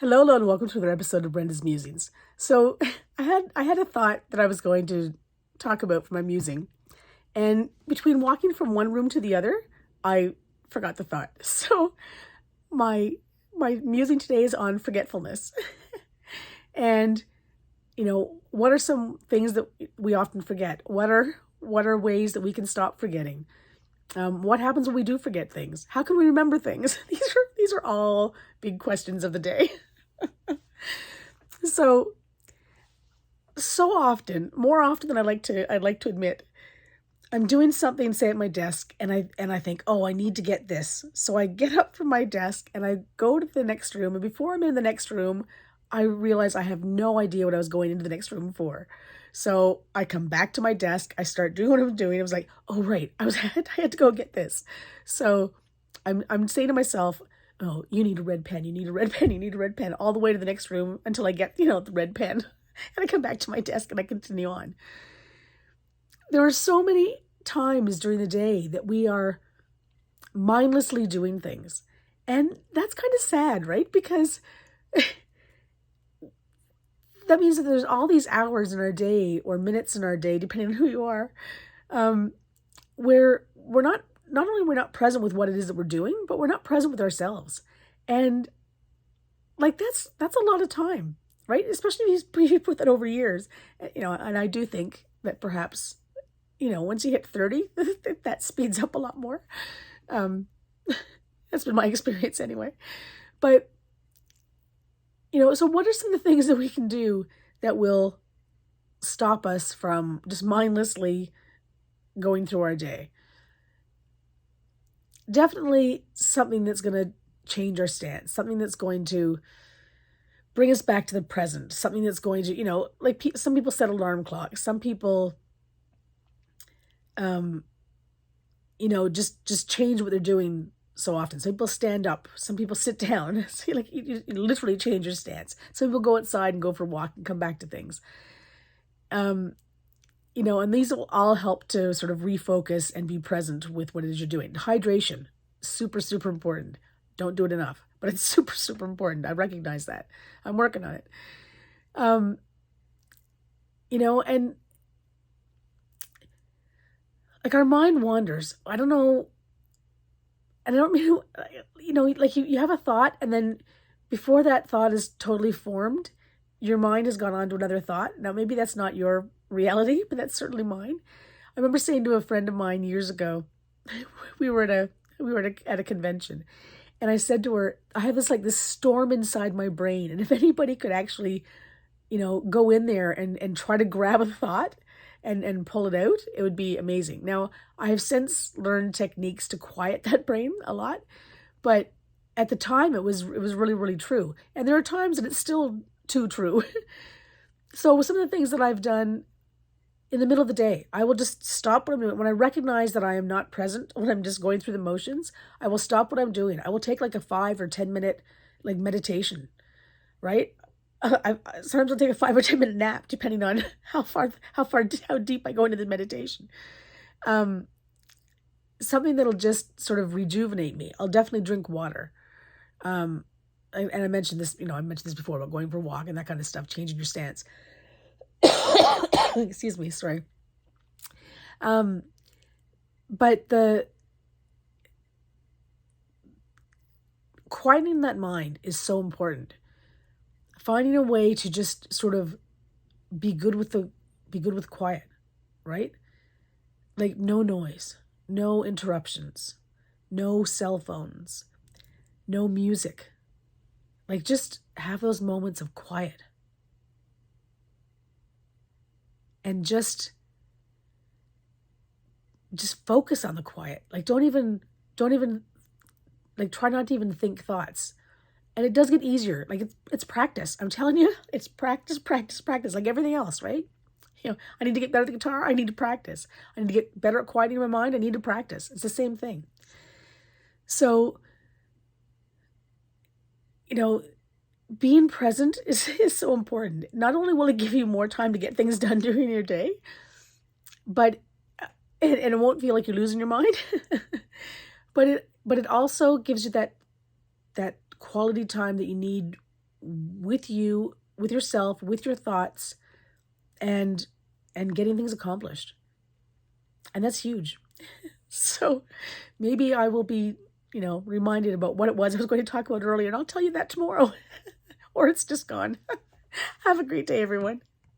Hello, and welcome to another episode of Brenda's Musings. So, I had a thought that I was going to talk about for my musing, and between walking from one room to the other, I forgot the thought. So, my my musing today is on forgetfulness, and what are some things that we often forget? What are ways that we can stop forgetting? What happens when we do forget things? How can we remember things? These are all big questions of the day. So often, more often than I'd like to admit, I'm doing something, say at my desk, and I think, oh, I need to get this. So I get up from my desk and I go to the next room, and before I'm in the next room, I realize I have no idea what I was going into the next room for. So I come back to my desk, I start doing what I'm doing. I was like, oh right, I had to go get this. So I'm saying to myself, oh, you need a red pen, you need a red pen, you need a red pen, all the way to the next room until I get, the red pen. And I come back to my desk and I continue on. There are so many times during the day that we are mindlessly doing things. And that's kind of sad, right? Because that means that there's all these hours in our day or minutes in our day, depending on who you are, where we're not only we're not present with what it is that we're doing, but we're not present with ourselves. And like that's a lot of time, right? Especially if you put that over years, and I do think that perhaps, once you hit 30, that speeds up a lot more. Um, that's been my experience anyway. But, so what are some of the things that we can do that will stop us from just mindlessly going through our day? Definitely something that's going to change our stance, something that's going to bring us back to the present, something that's going to, like some people set alarm clocks, some people, just change what they're doing so often. Some people stand up, some people sit down. So you literally change your stance. Some people go outside and go for a walk and come back to things. And these will all help to sort of refocus and be present with what it is you're doing. Hydration, super, super important. Don't do it enough, but it's super, super important. I recognize that. I'm working on it. And like our mind wanders. I don't know. And I don't mean, like you have a thought, and then before that thought is totally formed, your mind has gone on to another thought. Now, maybe that's not your reality, but that's certainly mine. I remember saying to a friend of mine years ago, we were at a convention, and I said to her, I have this storm inside my brain, and if anybody could actually, go in there and try to grab a thought and pull it out, it would be amazing. Now, I have since learned techniques to quiet that brain a lot, but at the time it was really, really true. And there are times that it's still too true. So some of the things that I've done in the middle of the day, I will just stop what I'm doing. When I recognize that I am not present, when I'm just going through the motions, I will stop what I'm doing. I will take like a 5 or 10 minute meditation, right? Sometimes I'll take a 5 or 10 minute nap, depending on how deep I go into the meditation. Something that'll just sort of rejuvenate me. I'll definitely drink water. And I mentioned this, I mentioned this before about going for a walk and that kind of stuff, changing your stance. Excuse me, sorry. But the quieting that mind is so important. Finding a way to just sort of be good with quiet, right? Like no noise, no interruptions, no cell phones, no music. Like just have those moments of quiet. And just focus on the quiet. Like don't even like try not to even think thoughts. And it does get easier. Like it's practice. I'm telling you, it's practice, practice, practice, like everything else, right? I need to get better at the guitar. I need to practice. I need to get better at quieting my mind. I need to practice. It's the same thing. So, being present is so important. Not only will it give you more time to get things done during your day, but and it won't feel like you're losing your mind. but it also gives you that quality time that you need with you, with yourself, with your thoughts, and getting things accomplished. And that's huge. So maybe I will be, reminded about what it was I was going to talk about earlier, and I'll tell you that tomorrow, or it's just gone. Have a great day, everyone.